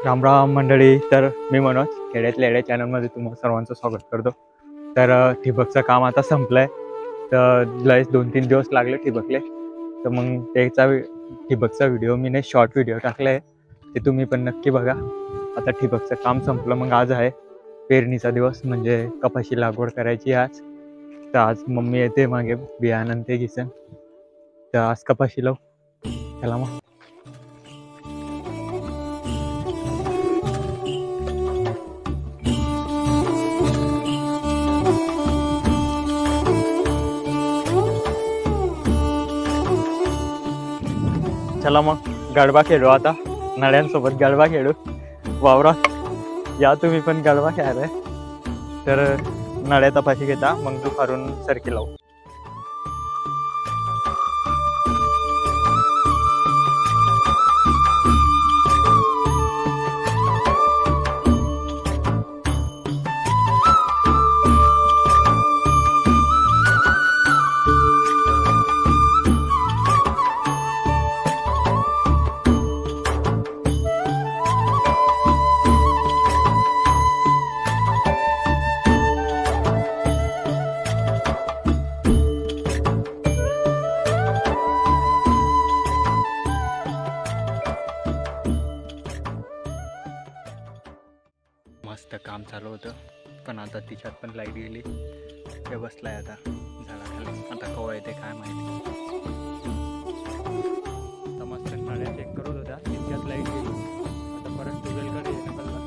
रामराम मंडळी. तर मी मनोज खेड्यातल्या येड्या चॅनलमध्ये तुम्हाला सर्वांचं स्वागत करतो. तर ठिबकचं काम आता संपलंय. तर लयच 2-3 दिवस लागले ठिबकले. तर मग त्याचा ठिबकचा व्हिडिओ मी शॉर्ट व्हिडिओ टाकलाय, ते तुम्ही पण नक्की बघा. आता ठिबकचं काम संपलं. मग आज आहे पेरणीचा दिवस, म्हणजे कपाशी लागवड करायची आज. तर आज मम्मी येते मागे बियाणं ते घेसन. तर आज कपाशी लावू. चला मग. चला मग गडबा खेळू आता. नड्यांसोबत गडबा खेळू वावरात. या तुम्ही पण गडबा खेळायला. तर नड्या तपाशी घेता, मग दुपारून सरकी लावू. मस्त काम चालू होतं, पण आता तिच्यात पण लाईट गेली. ते बसलाय आता झाडाखाली. आता कवा येते काय माहिती. आता मस्त नळ्या चेक करत होता, तिच्यात लाईट गेली. आता परत ट्यूबवेलकडे येणं झालं.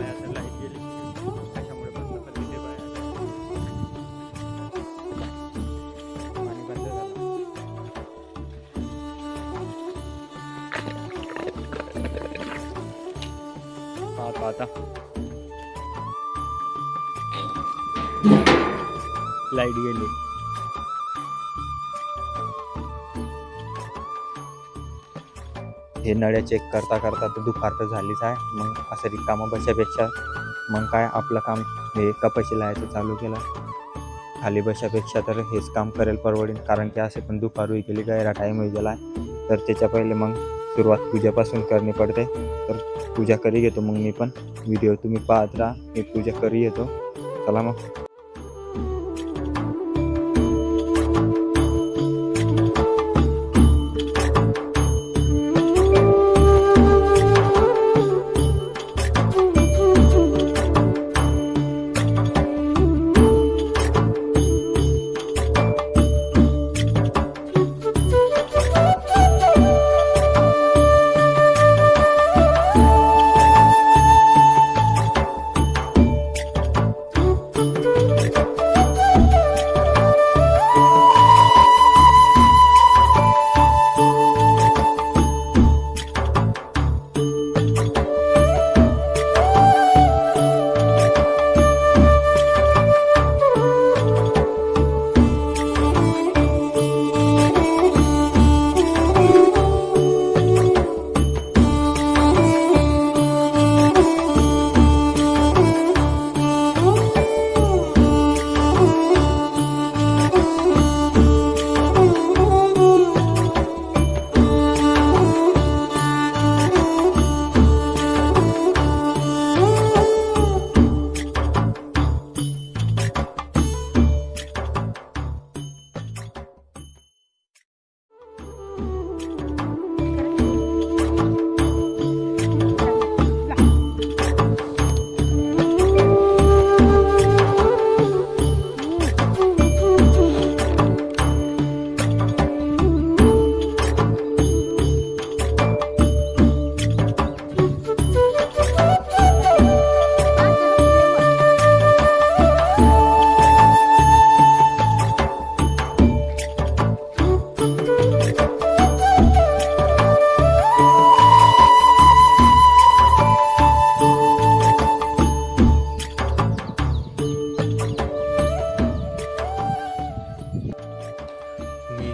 आता लाईट गेली त्याच्यामुळे बंद करते ते बाहेर. पाणी बंद झालं. पाहतो आता लाईट गेली. हे नळ्या चेक करता करता तर दुपार तर झालीच आहे. मग असं रिकामा बशापेक्षा मग काय आपलं काम हे कपाशी लावायचं चालू केलं. खाली बशापेक्षा तर हेच काम करेल परवडेल, कारण की असे पण दुपार होई गेली, गैरा टाईम होई गेला. तर त्याच्या पहिले मग सुरुवात पूजापासून करणी पडते. तर पूजा करी घेतो मग मी पण. व्हिडिओ तुम्ही पाहत राहा, मी पूजा करी येतो. चला मग.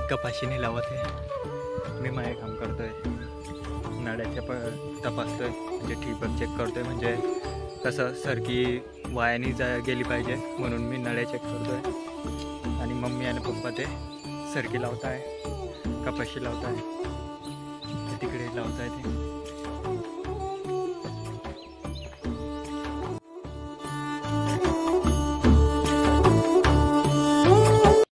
कपाशी नाही लावत आहे, मी माझे काम करतोय. नळ्याच्या तपासतोय, म्हणजे ठिबक चेक करतोय, म्हणजे कसं सरकी वायानी गेली पाहिजे म्हणून मी नळ्या चेक करतोय. आणि मम्मी आणि पप्पा ते सरकी लावत आहे, कपाशी लावत आहे, तिकडे लावत आहे ते.